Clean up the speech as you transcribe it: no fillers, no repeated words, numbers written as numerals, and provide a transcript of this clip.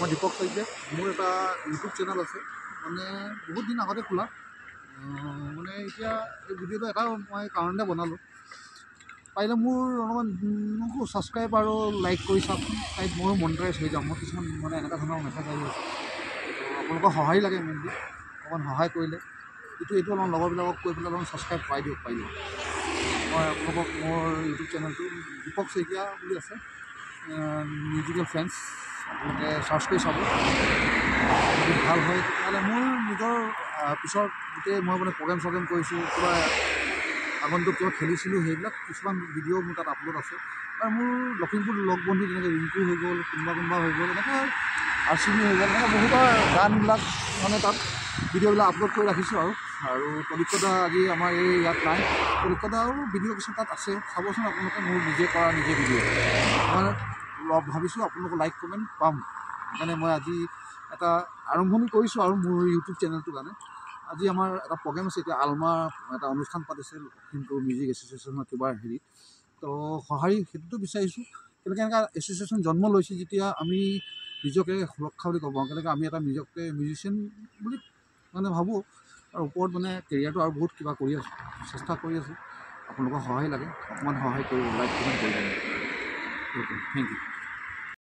মই দীপক শইকীয়া। মোৰ এটা ইউটিউব চেনেল আছে, মানে বহুত দিন আগতে খোলা। মানে এতিয়া এই ভিডিঅ'টো এটা মই কাৰণতে বনালোঁ। পাৰিলে মোৰ অলপমান মোকো ছাবস্ক্ৰাইব আৰু লাইক কৰি চাওকচোন, তাইত মোৰো মনিটাইজ হৈ যাওঁ। মোৰ কিছুমান মানে এনেকুৱা ধৰণৰ মেছেজ আহি আছে, আপোনালোকৰ সহায় লাগে মেইনলি। অকণমান সহায় কৰিলে এইটো অলপমান লগৰবিলাকক কৈ পেলাই অলপমান ছাবস্ক্ৰাইব কৰাই দিয়ক পাৰিলে। মই আপোনালোকক মোৰ ইউটিউব চেনেলটো দীপক শইকীয়া বুলি আছে, মিউজিকেল ফ্ৰেণ্ডছ, আপোনালোকে চাৰ্চ কৰি চাব। যদি ভাল হয় তেতিয়াহ'লে মোৰ নিজৰ পিছত গোটেই মই মানে প্ৰগ্ৰেম কৰিছোঁ, কিবা আগন্তুক কিবা খেলিছিলোঁ, সেইবিলাক কিছুমান ভিডিঅ' মোৰ তাত আপলোড আছে। আৰু মোৰ লখিমপুৰ লগ বন্ধু যেনেকৈ ৰিংকু হৈ গ'ল, কোনোবা হৈ গ'ল, এনেকৈ আৰ্চিনি হৈ গ'ল, এনেকৈ বহুতৰ গানবিলাক মানে তাত ভিডিঅ'বিলাক আপলোড কৰি ৰাখিছোঁ। আৰু তলিকদা আজি আমাৰ এই ইয়াত নাই, তলিকদাও ভিডিঅ' কিছুমান তাত আছে, চাবচোন আপোনালোকে। মোৰ নিজে কৰা ভিডিঅ' মই ভাবিছোঁ আপোনালোকৰ লাইক কমেণ্ট পাম, সেইকাৰণে মই আজি এটা আৰম্ভণি কৰিছোঁ আৰু মোৰ ইউটিউব চেনেলটোৰ কাৰণে। আজি আমাৰ এটা প্ৰগ্ৰেম আছে, এতিয়া আলমা এটা অনুষ্ঠান পাতিছে লখিমপুৰ মিউজিক এছ'চিয়েশ্যনৰ কিবা হেৰিত। তো সঁহাৰি সেইটোতো বিচাৰিছোঁ। কেনেকৈ এনেকুৱা এছ'চিয়েশ্যন জন্ম লৈছে যেতিয়া আমি নিজকে সুৰক্ষা বুলি ক'ব পাৰোঁ, কেনেকৈ আমি এটা নিজকে মিউজিচিয়ান বুলি মানে ভাবোঁ। আৰু ওপৰত মানে কেৰিয়াৰটো আৰু বহুত কিবা কৰি আছোঁ, চেষ্টা কৰি আছোঁ। আপোনালোকৰ সহায় লাগে, অকণমান সহায় কৰিব, লাইক কমেণ্ট কৰিব। Thank U.